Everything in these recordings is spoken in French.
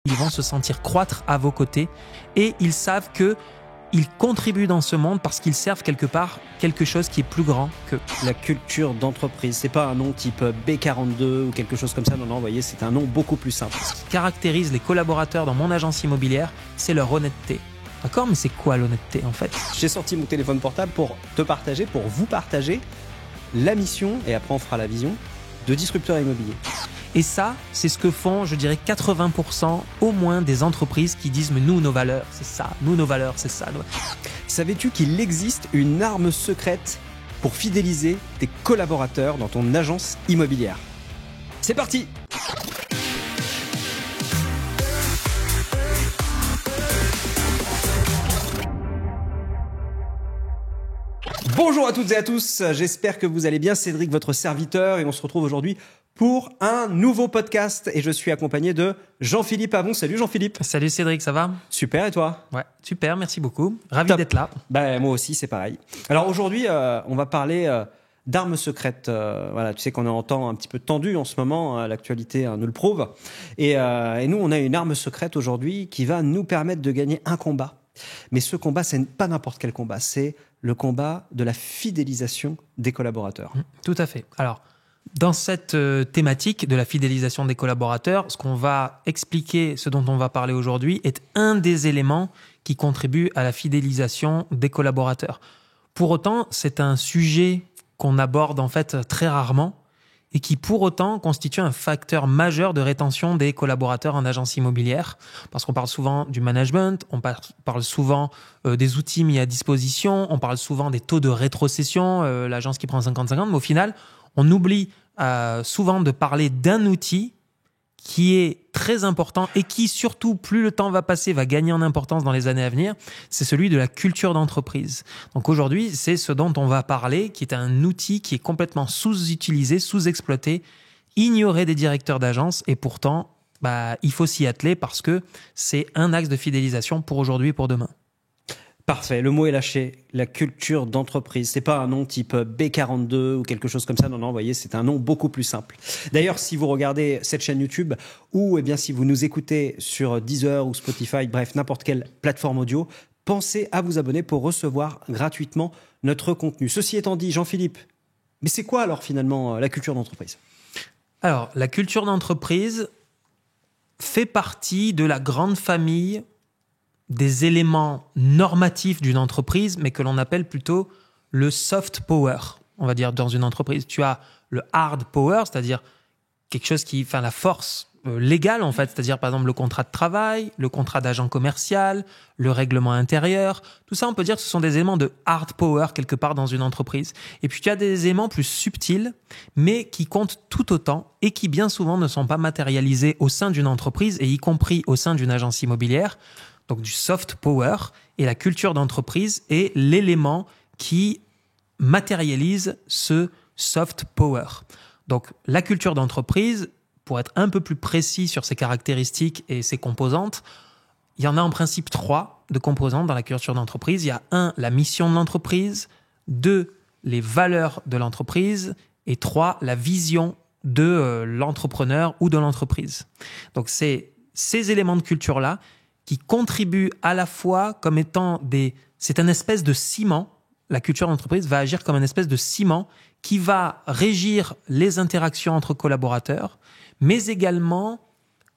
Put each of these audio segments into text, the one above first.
Ils vont se sentir croître à vos côtés et ils savent qu'ils contribuent dans ce monde parce qu'ils servent quelque part quelque chose qui est plus grand qu'eux. La culture d'entreprise, c'est pas un nom type B42 ou quelque chose comme ça. Non, vous voyez, c'est un nom beaucoup plus simple. Ce qui caractérise les collaborateurs dans mon agence immobilière, c'est leur honnêteté. D'accord, mais c'est quoi l'honnêteté en fait? J'ai sorti mon téléphone portable pour vous partager la mission, et après on fera la vision, de Disrupteur Immobilier. Et ça, c'est ce que font, je dirais, 80% au moins des entreprises qui disent « mais nous, nos valeurs, c'est ça, nous, nos valeurs, c'est ça ». Savais-tu qu'il existe une arme secrète pour fidéliser tes collaborateurs dans ton agence immobilière? C'est parti! Bonjour à toutes et à tous, j'espère que vous allez bien. Cédric, votre serviteur, et on se retrouve aujourd'hui pour un nouveau podcast. Et je suis accompagné de Jean-Philippe Avon. Salut Jean-Philippe. Salut Cédric, ça va? Super, et toi? Ouais, super, merci beaucoup. Ravi Top. d'être là. Moi aussi, c'est pareil. Alors aujourd'hui, on va parler d'armes secrètes. Voilà, tu sais qu'on est en temps un petit peu tendu en ce moment, l'actualité nous le prouve. Et nous, on a une arme secrète aujourd'hui qui va nous permettre de gagner un combat. Mais ce combat, c'est pas n'importe quel combat, c'est le combat de la fidélisation des collaborateurs. Tout à fait. Alors, dans cette thématique de la fidélisation des collaborateurs, ce qu'on va expliquer, ce dont on va parler aujourd'hui, est un des éléments qui contribue à la fidélisation des collaborateurs. Pour autant, c'est un sujet qu'on aborde en fait très rarement et qui pour autant constitue un facteur majeur de rétention des collaborateurs en agence immobilière, parce qu'on parle souvent du management, on parle souvent des outils mis à disposition, on parle souvent des taux de rétrocession, l'agence qui prend 50-50, mais au final, on oublie souvent de parler d'un outil qui est très important et qui, surtout, plus le temps va passer, va gagner en importance dans les années à venir, c'est celui de la culture d'entreprise. Donc aujourd'hui, c'est ce dont on va parler, qui est un outil qui est complètement sous-utilisé, sous-exploité, ignoré des directeurs d'agence, et pourtant, il faut s'y atteler parce que c'est un axe de fidélisation pour aujourd'hui et pour demain. Parfait, le mot est lâché, la culture d'entreprise. C'est pas un nom type B42 ou quelque chose comme ça. Non, vous voyez, c'est un nom beaucoup plus simple. D'ailleurs, si vous regardez cette chaîne YouTube ou si vous nous écoutez sur Deezer ou Spotify, bref, n'importe quelle plateforme audio, pensez à vous abonner pour recevoir gratuitement notre contenu. Ceci étant dit, Jean-Philippe, mais c'est quoi alors finalement la culture d'entreprise? Alors, la culture d'entreprise fait partie de la grande famille des éléments normatifs d'une entreprise, mais que l'on appelle plutôt le soft power, on va dire, dans une entreprise. Tu as le hard power, c'est-à-dire quelque chose qui, la force légale, en fait, c'est-à-dire, par exemple, le contrat de travail, le contrat d'agent commercial, le règlement intérieur. Tout ça, on peut dire que ce sont des éléments de hard power, quelque part, dans une entreprise. Et puis, tu as des éléments plus subtils, mais qui comptent tout autant et qui, bien souvent, ne sont pas matérialisés au sein d'une entreprise et y compris au sein d'une agence immobilière. Donc du soft power, et la culture d'entreprise est l'élément qui matérialise ce soft power. Donc la culture d'entreprise, pour être un peu plus précis sur ses caractéristiques et ses composantes, il y en a en principe 3 de composantes dans la culture d'entreprise. Il y a 1, la mission de l'entreprise, 2, les valeurs de l'entreprise, et 3, la vision de l'entrepreneur ou de l'entreprise. Donc c'est ces éléments de culture-là qui contribuent à la fois comme étant c'est un espèce de ciment. La culture d'entreprise va agir comme une espèce de ciment qui va régir les interactions entre collaborateurs, mais également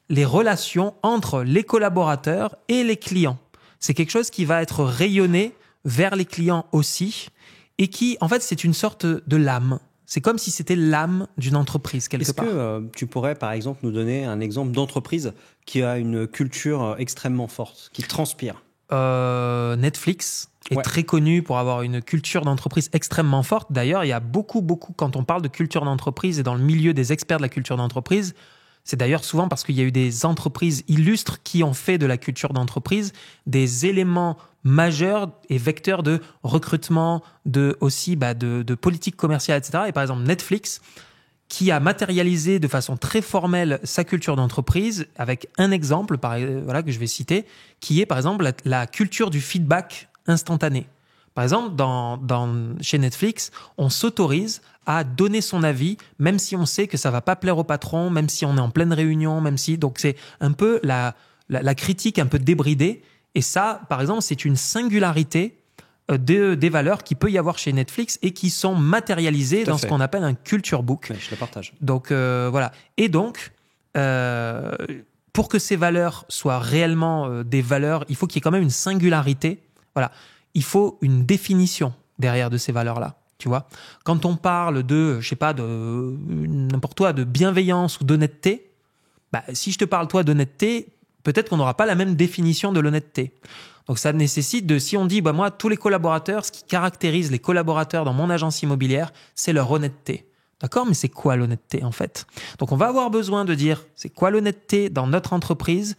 les relations entre les collaborateurs et les clients. C'est quelque chose qui va être rayonné vers les clients aussi, et qui, en fait, c'est une sorte de lame. C'est comme si c'était l'âme d'une entreprise, quelque part. Est-ce que tu pourrais, par exemple, nous donner un exemple d'entreprise qui a une culture extrêmement forte, qui transpire? Netflix est très connu pour avoir une culture d'entreprise extrêmement forte. D'ailleurs, il y a beaucoup, quand on parle de culture d'entreprise et dans le milieu des experts de la culture d'entreprise, c'est d'ailleurs souvent parce qu'il y a eu des entreprises illustres qui ont fait de la culture d'entreprise des éléments majeurs et vecteurs de recrutement, de politique commerciale, etc. Et par exemple, Netflix, qui a matérialisé de façon très formelle sa culture d'entreprise, avec un exemple que je vais citer, qui est par exemple la culture du feedback instantané. Par exemple, chez Netflix, on s'autorise à donner son avis, même si on sait que ça va pas plaire au patron, même si on est en pleine réunion, donc c'est un peu la critique un peu débridée. Et ça, par exemple, c'est une singularité des valeurs qu'il peut y avoir chez Netflix et qui sont matérialisées dans ce qu'on appelle un culture book. Ouais, je le partage. Donc, voilà. Et donc, pour que ces valeurs soient réellement des valeurs, il faut qu'il y ait quand même une singularité. Voilà. Il faut une définition derrière de ces valeurs-là. Tu vois, quand on parle de, je sais pas, de n'importe quoi, de bienveillance ou d'honnêteté, bah, si je te parle toi d'honnêteté, peut-être qu'on n'aura pas la même définition de l'honnêteté. Donc ça nécessite de, si on dit, bah moi, tous les collaborateurs, ce qui caractérise les collaborateurs dans mon agence immobilière, c'est leur honnêteté. D'accord? Mais c'est quoi l'honnêteté en fait? Donc on va avoir besoin de dire, c'est quoi l'honnêteté dans notre entreprise?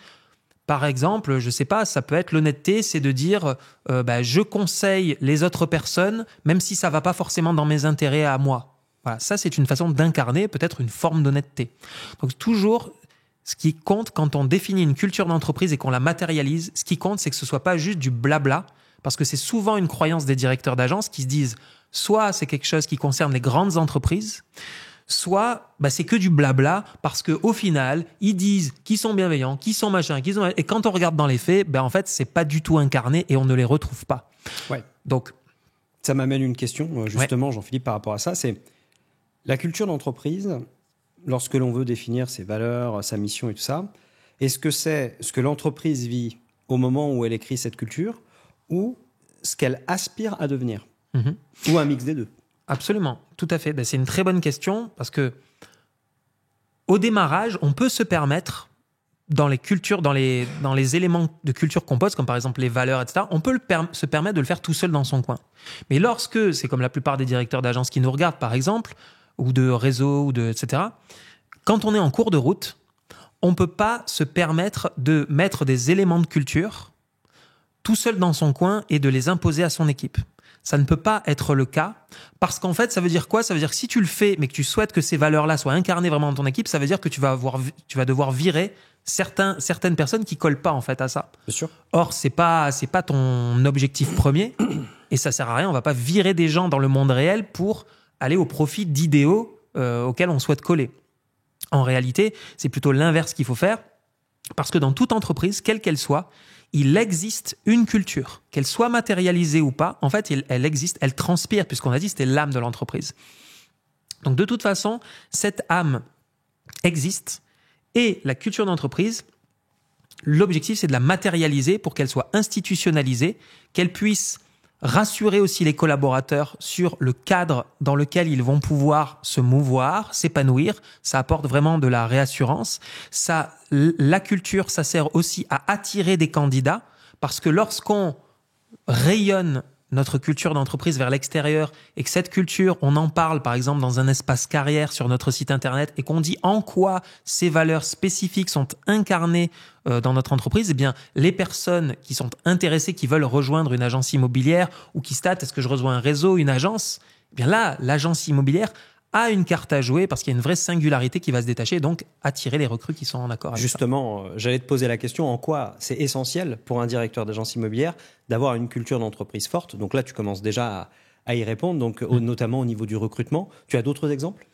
Par exemple, je sais pas, ça peut être l'honnêteté, c'est de dire, je conseille les autres personnes, même si ça va pas forcément dans mes intérêts à moi. Voilà, ça c'est une façon d'incarner peut-être une forme d'honnêteté. Donc toujours, ce qui compte quand on définit une culture d'entreprise et qu'on la matérialise, ce qui compte, c'est que ce soit pas juste du blabla, parce que c'est souvent une croyance des directeurs d'agence qui se disent, soit c'est quelque chose qui concerne les grandes entreprises, soit c'est que du blabla, parce qu'au final, ils disent qu'ils sont bienveillants, qu'ils sont machin, qu'ils sont... Et quand on regarde dans les faits, en fait, c'est pas du tout incarné et on ne les retrouve pas. Ouais. Donc, ça m'amène une question, justement, Jean-Philippe, par rapport à ça. C'est la culture d'entreprise, lorsque l'on veut définir ses valeurs, sa mission et tout ça, est-ce que c'est ce que l'entreprise vit au moment où elle écrit cette culture ou ce qu'elle aspire à devenir? Ou un mix des deux? Absolument, tout à fait. C'est une très bonne question parce que au démarrage, on peut se permettre, dans les cultures, dans les éléments de culture qu'on pose, comme par exemple les valeurs, etc., on peut se permettre de le faire tout seul dans son coin. Mais lorsque, c'est comme la plupart des directeurs d'agence qui nous regardent, par exemple, ou de réseau, etc., quand on est en cours de route, on ne peut pas se permettre de mettre des éléments de culture tout seul dans son coin et de les imposer à son équipe. Ça ne peut pas être le cas parce qu'en fait, ça veut dire quoi? Ça veut dire que si tu le fais, mais que tu souhaites que ces valeurs-là soient incarnées vraiment dans ton équipe, ça veut dire que tu vas devoir virer certaines personnes qui collent pas en fait à ça. Bien sûr. Or, c'est pas ton objectif premier et ça sert à rien. On va pas virer des gens dans le monde réel pour aller au profit d'idéaux auxquels on souhaite coller. En réalité, c'est plutôt l'inverse qu'il faut faire parce que dans toute entreprise, quelle qu'elle soit, il existe une culture, qu'elle soit matérialisée ou pas. En fait, elle existe, elle transpire, puisqu'on a dit que c'était l'âme de l'entreprise. Donc, de toute façon, cette âme existe et la culture d'entreprise, l'objectif, c'est de la matérialiser pour qu'elle soit institutionnalisée, qu'elle puisse rassurer aussi les collaborateurs sur le cadre dans lequel ils vont pouvoir se mouvoir, s'épanouir. Ça apporte vraiment de la réassurance. La culture, ça sert aussi à attirer des candidats parce que lorsqu'on rayonne notre culture d'entreprise vers l'extérieur et que cette culture, on en parle par exemple dans un espace carrière sur notre site internet et qu'on dit en quoi ces valeurs spécifiques sont incarnées dans notre entreprise, eh bien les personnes qui sont intéressées, qui veulent rejoindre une agence immobilière ou qui statent, est-ce que je rejoins un réseau, une agence, eh bien là, l'agence immobilière a une carte à jouer parce qu'il y a une vraie singularité qui va se détacher et donc attirer les recrues qui sont en accord avec Justement, j'allais te poser la question, en quoi c'est essentiel pour un directeur d'agence immobilière d'avoir une culture d'entreprise forte? Donc là, tu commences déjà à y répondre, donc notamment au niveau du recrutement. Tu as d'autres exemples?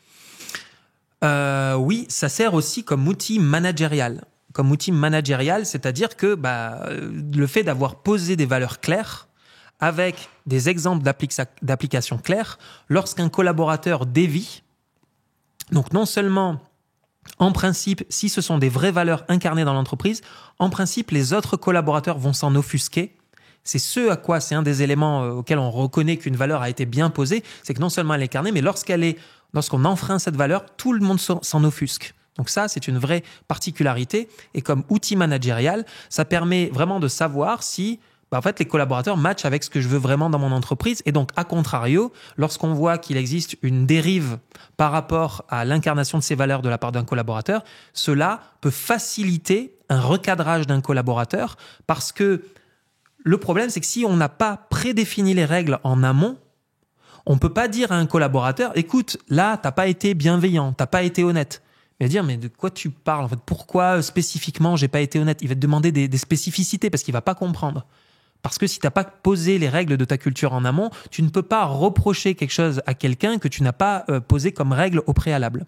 Oui, ça sert aussi comme outil managérial. Comme outil managérial, c'est-à-dire que le fait d'avoir posé des valeurs claires, avec des exemples d'applications claires, lorsqu'un collaborateur dévie, donc non seulement, en principe, si ce sont des vraies valeurs incarnées dans l'entreprise, en principe, les autres collaborateurs vont s'en offusquer. C'est un des éléments auxquels on reconnaît qu'une valeur a été bien posée, c'est que non seulement elle est incarnée, mais lorsqu'on enfreint cette valeur, tout le monde s'en offusque. Donc ça, c'est une vraie particularité. Et comme outil managérial, ça permet vraiment de savoir si en fait, les collaborateurs matchent avec ce que je veux vraiment dans mon entreprise. Et donc, à contrario, lorsqu'on voit qu'il existe une dérive par rapport à l'incarnation de ces valeurs de la part d'un collaborateur, cela peut faciliter un recadrage d'un collaborateur parce que le problème, c'est que si on n'a pas prédéfini les règles en amont, on ne peut pas dire à un collaborateur, écoute, là, tu n'as pas été bienveillant, tu n'as pas été honnête. Il va dire, mais de quoi tu parles en fait? Pourquoi spécifiquement j'ai pas été honnête? Il va te demander des spécificités parce qu'il va pas comprendre. Parce que si tu n'as pas posé les règles de ta culture en amont, tu ne peux pas reprocher quelque chose à quelqu'un que tu n'as pas posé comme règle au préalable.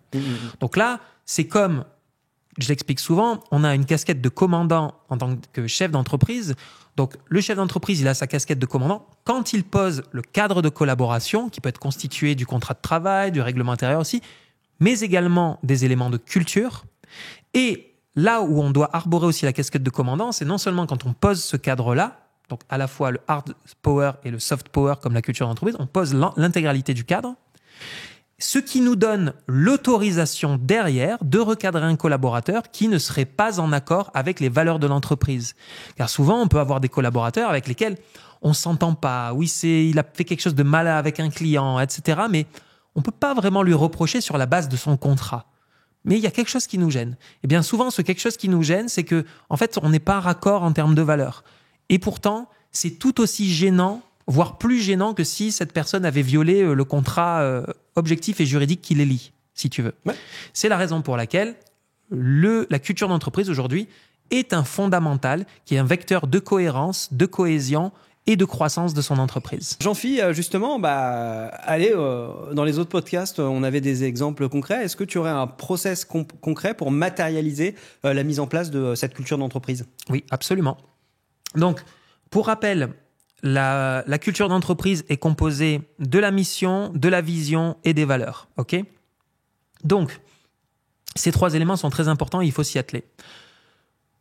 Donc là, c'est comme je l'explique souvent, on a une casquette de commandant en tant que chef d'entreprise. Donc, le chef d'entreprise, il a sa casquette de commandant. Quand il pose le cadre de collaboration, qui peut être constitué du contrat de travail, du règlement intérieur aussi, mais également des éléments de culture. Et là où on doit arborer aussi la casquette de commandant, c'est non seulement quand on pose ce cadre-là, donc à la fois le hard power et le soft power comme la culture d'entreprise, on pose l'intégralité du cadre, ce qui nous donne l'autorisation derrière de recadrer un collaborateur qui ne serait pas en accord avec les valeurs de l'entreprise. Car souvent, on peut avoir des collaborateurs avec lesquels on s'entend pas. Oui, il a fait quelque chose de mal avec un client, etc. Mais on peut pas vraiment lui reprocher sur la base de son contrat. Mais il y a quelque chose qui nous gêne. Et bien souvent, ce quelque chose qui nous gêne, c'est que, en fait, on n'est pas raccord en termes de valeurs. Et pourtant, c'est tout aussi gênant, voire plus gênant que si cette personne avait violé le contrat objectif et juridique qui les lie, si tu veux. Ouais. C'est la raison pour laquelle la culture d'entreprise aujourd'hui est un fondamental, qui est un vecteur de cohérence, de cohésion et de croissance de son entreprise. Jean-Philippe, justement, allez, dans les autres podcasts, on avait des exemples concrets. Est-ce que tu aurais un process concret pour matérialiser la mise en place de cette culture d'entreprise ? Oui, absolument. Donc, pour rappel, la culture d'entreprise est composée de la mission, de la vision et des valeurs. Ok ? Donc, ces 3 éléments sont très importants et il faut s'y atteler.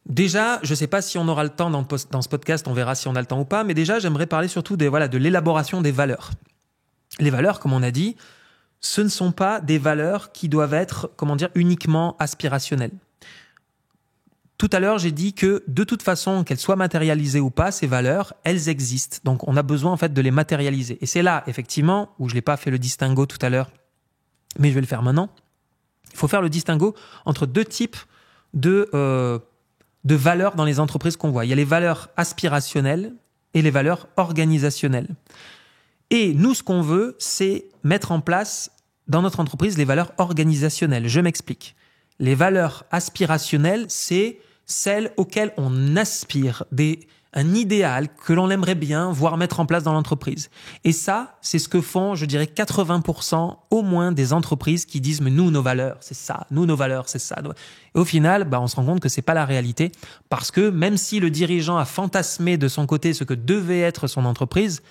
Déjà, je ne sais pas si on aura le temps dans ce podcast, on verra si on a le temps ou pas, mais déjà, j'aimerais parler surtout de l'élaboration des valeurs. Les valeurs, comme on a dit, ce ne sont pas des valeurs qui doivent être, uniquement aspirationnelles. Tout à l'heure, j'ai dit que de toute façon, qu'elles soient matérialisées ou pas, ces valeurs, elles existent. Donc, on a besoin en fait de les matérialiser. Et c'est là, effectivement, où je l'ai pas fait le distinguo tout à l'heure, mais je vais le faire maintenant. Il faut faire le distinguo entre 2 types de valeurs dans les entreprises qu'on voit. Il y a les valeurs aspirationnelles et les valeurs organisationnelles. Et nous, ce qu'on veut, c'est mettre en place dans notre entreprise les valeurs organisationnelles. Je m'explique. Les valeurs aspirationnelles, c'est celles auxquelles on aspire, un idéal que l'on aimerait bien voir mettre en place dans l'entreprise. Et ça, c'est ce que font, je dirais, 80% au moins des entreprises qui disent « mais nous, nos valeurs, c'est ça. Nous, nos valeurs, c'est ça. » Et au final, on se rend compte que c'est pas la réalité parce que même si le dirigeant a fantasmé de son côté ce que devait être son entreprise,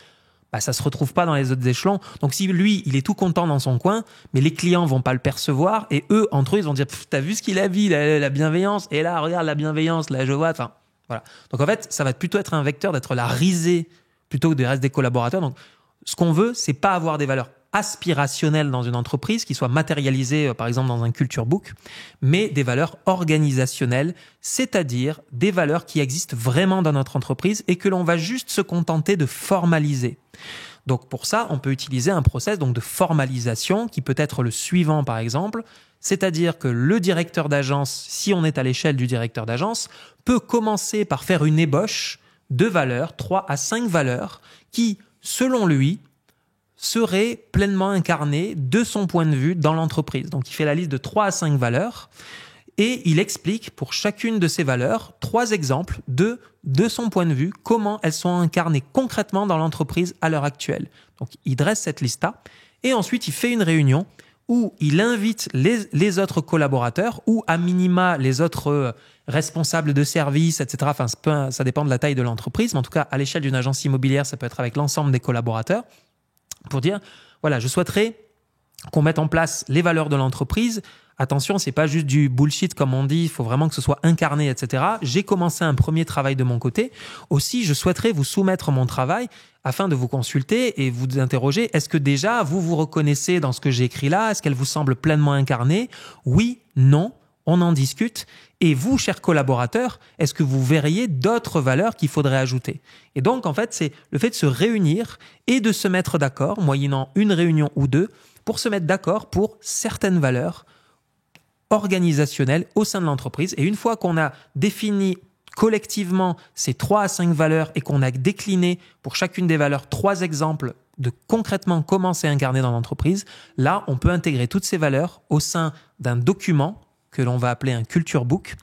ça se retrouve pas dans les autres échelons. Donc si lui, il est tout content dans son coin, mais les clients vont pas le percevoir et eux, entre eux, ils vont dire « t'as vu ce qu'il a vu, la bienveillance. Et là, regarde la bienveillance, là, je vois. » Enfin, voilà. Donc en fait, ça va plutôt être un vecteur d'être la risée plutôt que du reste des collaborateurs. Donc ce qu'on veut, c'est pas avoir des valeurs aspirationnelles dans une entreprise qui soient matérialisées, par exemple, dans un culture book, mais des valeurs organisationnelles, c'est-à-dire des valeurs qui existent vraiment dans notre entreprise et que l'on va juste se contenter de formaliser. Donc pour ça, on peut utiliser un process de formalisation qui peut être le suivant, par exemple, c'est-à-dire que le directeur d'agence, si on est à l'échelle du directeur d'agence, peut commencer par faire une ébauche de valeurs, 3 à 5 valeurs, qui, selon lui, seraient pleinement incarnées de son point de vue dans l'entreprise. Donc il fait la liste de 3 à 5 valeurs et il explique pour chacune de ces valeurs 3 exemples de son point de vue, comment elles sont incarnées concrètement dans l'entreprise à l'heure actuelle. Donc il dresse cette liste-là et ensuite il fait une réunion où il invite les autres collaborateurs ou à minima les autres responsables de service, etc. Enfin, ça dépend de la taille de l'entreprise, mais en tout cas, à l'échelle d'une agence immobilière, ça peut être avec l'ensemble des collaborateurs, pour dire, voilà, je souhaiterais qu'on mette en place les valeurs de l'entreprise. Attention, c'est pas juste du bullshit comme on dit, il faut vraiment que ce soit incarné, etc. J'ai commencé un premier travail de mon côté. Aussi, je souhaiterais vous soumettre mon travail afin de vous consulter et vous interroger. Est-ce que déjà, vous reconnaissez dans ce que j'ai écrit là? Est-ce qu'elle vous semble pleinement incarnée? Oui, non, on en discute. Et vous, chers collaborateurs, est-ce que vous verriez d'autres valeurs qu'il faudrait ajouter? Et donc, en fait, c'est le fait de se réunir et de se mettre d'accord, moyennant une réunion ou 2, pour se mettre d'accord pour certaines valeurs organisationnelles au sein de l'entreprise. Et une fois qu'on a défini collectivement ces 3 à 5 valeurs et qu'on a décliné pour chacune des valeurs 3 exemples de concrètement comment c'est incarné dans l'entreprise, là, on peut intégrer toutes ces valeurs au sein d'un document que l'on va appeler un culture book,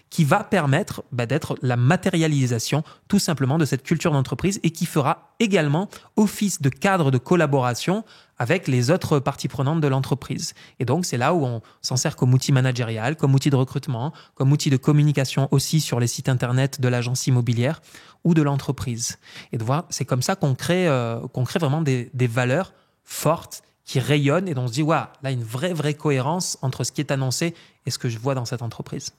qui va permettre d'être la matérialisation tout simplement de cette culture d'entreprise et qui fera également office de cadre de collaboration avec les autres parties prenantes de l'entreprise. Et donc, c'est là où on s'en sert comme outil managérial, comme outil de recrutement, comme outil de communication aussi sur les sites internet de l'agence immobilière ou de l'entreprise. Et de voir, c'est comme ça qu'on crée vraiment des valeurs fortes qui rayonnent et dont on se dit, waouh, là, une vraie cohérence entre ce qui est annoncé et ce que je vois dans cette entreprise.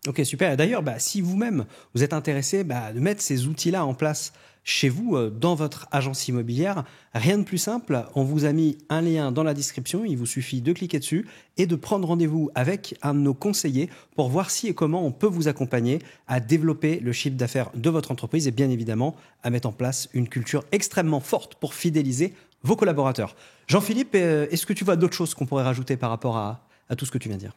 Ok, super. Et d'ailleurs, si vous-même, vous êtes intéressé de mettre ces outils-là en place chez vous, dans votre agence immobilière, rien de plus simple. On vous a mis un lien dans la description. Il vous suffit de cliquer dessus et de prendre rendez-vous avec un de nos conseillers pour voir si et comment on peut vous accompagner à développer le chiffre d'affaires de votre entreprise et bien évidemment à mettre en place une culture extrêmement forte pour fidéliser vos collaborateurs. Jean-Philippe, est-ce que tu vois d'autres choses qu'on pourrait rajouter par rapport à tout ce que tu viens de dire ?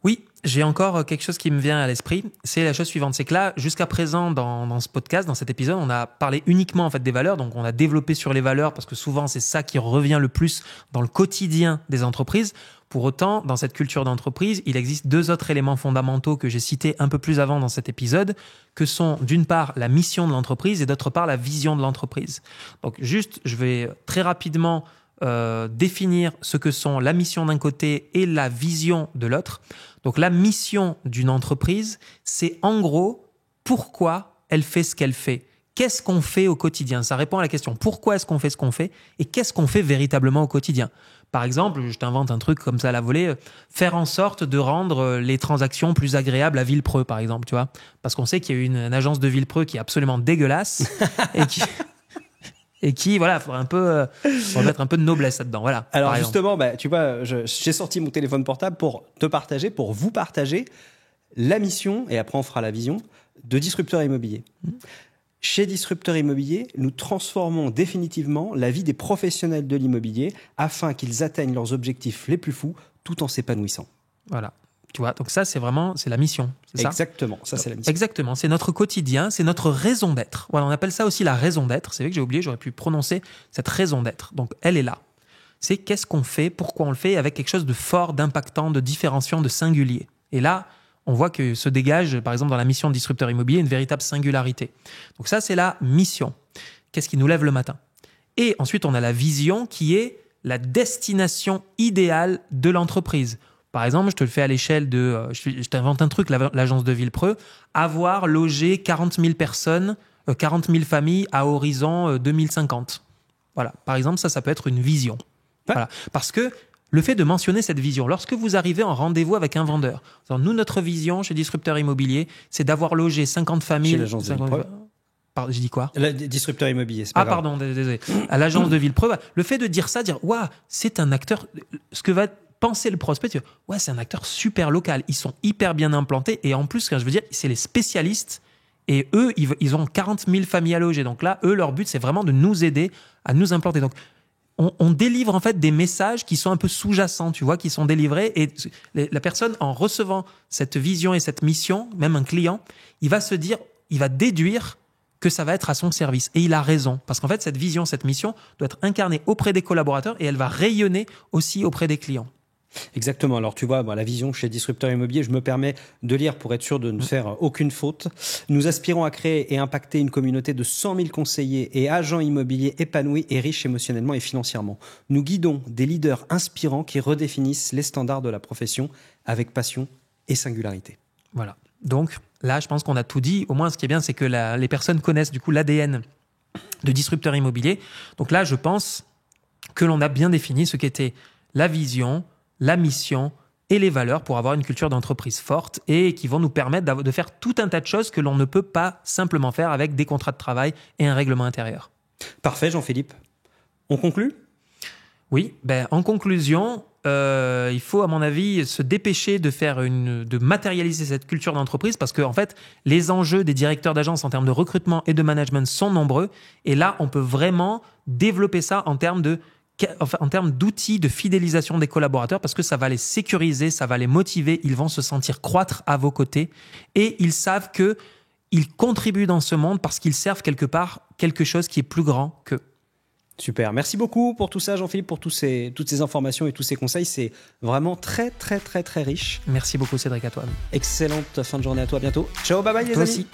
Oui, j'ai encore quelque chose qui me vient à l'esprit. C'est la chose suivante, c'est que là, jusqu'à présent, dans ce podcast, dans cet épisode, on a parlé uniquement en fait des valeurs. Donc, on a développé sur les valeurs parce que souvent, c'est ça qui revient le plus dans le quotidien des entreprises. Pour autant, dans cette culture d'entreprise, il existe 2 autres éléments fondamentaux que j'ai cités un peu plus avant dans cet épisode, que sont d'une part la mission de l'entreprise et d'autre part la vision de l'entreprise. Donc, juste, je vais très rapidement définir ce que sont la mission d'un côté et la vision de l'autre. Donc la mission d'une entreprise, c'est en gros pourquoi elle fait ce qu'elle fait. Qu'est-ce qu'on fait au quotidien ? Ça répond à la question pourquoi est-ce qu'on fait ce qu'on fait et qu'est-ce qu'on fait véritablement au quotidien. Par exemple, je t'invente un truc comme ça à la volée, faire en sorte de rendre les transactions plus agréables à Villepreux, par exemple, tu vois. Parce qu'on sait qu'il y a une agence de Villepreux qui est absolument dégueulasse et qui, voilà, il faudrait mettre un peu de noblesse là-dedans. Voilà. Alors justement, tu vois, j'ai sorti mon téléphone portable pour vous partager la mission, et après on fera la vision, de Disrupteur Immobilier. Chez Disrupteur Immobilier, nous transformons définitivement la vie des professionnels de l'immobilier afin qu'ils atteignent leurs objectifs les plus fous tout en s'épanouissant. Voilà. Tu vois, donc ça, c'est la mission. C'est ça ? Exactement, ça c'est la mission. Exactement, c'est notre quotidien, c'est notre raison d'être. Voilà, on appelle ça aussi la raison d'être. C'est vrai que j'ai oublié, j'aurais pu prononcer cette raison d'être. Donc, elle est là. C'est qu'est-ce qu'on fait, pourquoi on le fait, avec quelque chose de fort, d'impactant, de différenciant, de singulier. Et là, on voit que se dégage, par exemple, dans la mission de Disrupteur Immobilier, une véritable singularité. Donc ça, c'est la mission. Qu'est-ce qui nous lève le matin ? Et ensuite, on a la vision qui est la destination idéale de l'entreprise. Par exemple, je te le fais à l'échelle de... je t'invente un truc, l'agence de Villepreux. Avoir logé 40 000 personnes, 40 000 familles à horizon 2050. Voilà. Par exemple, ça peut être une vision. Ouais. Voilà. Parce que le fait de mentionner cette vision, lorsque vous arrivez en rendez-vous avec un vendeur, nous, notre vision chez Disrupteur Immobilier, c'est d'avoir logé 50 familles... Chez l'agence de Villepreux. J'ai dit quoi ? Disrupteur Immobilier, c'est pas grave. Pardon, désolé. À l'agence de Villepreux, le fait de dire ça, waouh, c'est un acteur... Ce que va penser le prospect, ouais, c'est un acteur super local. Ils sont hyper bien implantés et en plus, je veux dire, c'est les spécialistes et eux, ils ont 40 000 familles à loger. Donc là, eux, leur but, c'est vraiment de nous aider à nous implanter. Donc, on délivre en fait des messages qui sont un peu sous-jacents, tu vois, qui sont délivrés et la personne, en recevant cette vision et cette mission, même un client, il va déduire que ça va être à son service. Et il a raison. Parce qu'en fait, cette vision, cette mission doit être incarnée auprès des collaborateurs et elle va rayonner aussi auprès des clients. Exactement. Alors, tu vois, la vision chez Disrupteur Immobilier, je me permets de lire pour être sûr de ne faire aucune faute. Nous aspirons à créer et impacter une communauté de 100 000 conseillers et agents immobiliers épanouis et riches émotionnellement et financièrement. Nous guidons des leaders inspirants qui redéfinissent les standards de la profession avec passion et singularité. Voilà. Donc, là, je pense qu'on a tout dit. Au moins, ce qui est bien, c'est que les personnes connaissent du coup l'ADN de Disrupteur Immobilier. Donc là, je pense que l'on a bien défini ce qu'était la vision, la mission et les valeurs pour avoir une culture d'entreprise forte et qui vont nous permettre de faire tout un tas de choses que l'on ne peut pas simplement faire avec des contrats de travail et un règlement intérieur. Parfait, Jean-Philippe. On conclut ? Oui, en conclusion, il faut, à mon avis, se dépêcher de matérialiser cette culture d'entreprise parce que, en fait, les enjeux des directeurs d'agence en termes de recrutement et de management sont nombreux. Et là, on peut vraiment développer ça en termes d'outils de fidélisation des collaborateurs parce que ça va les sécuriser, ça va les motiver, ils vont se sentir croître à vos côtés et ils savent qu'ils contribuent dans ce monde parce qu'ils servent quelque part quelque chose qui est plus grand qu'eux. Super. Merci beaucoup pour tout ça, Jean-Philippe, pour toutes ces informations et tous ces conseils. C'est vraiment très, très, très, très riche. Merci beaucoup, Cédric, à toi. Excellente fin de journée à toi. À bientôt. Ciao, bye bye, les Toi amis. aussi.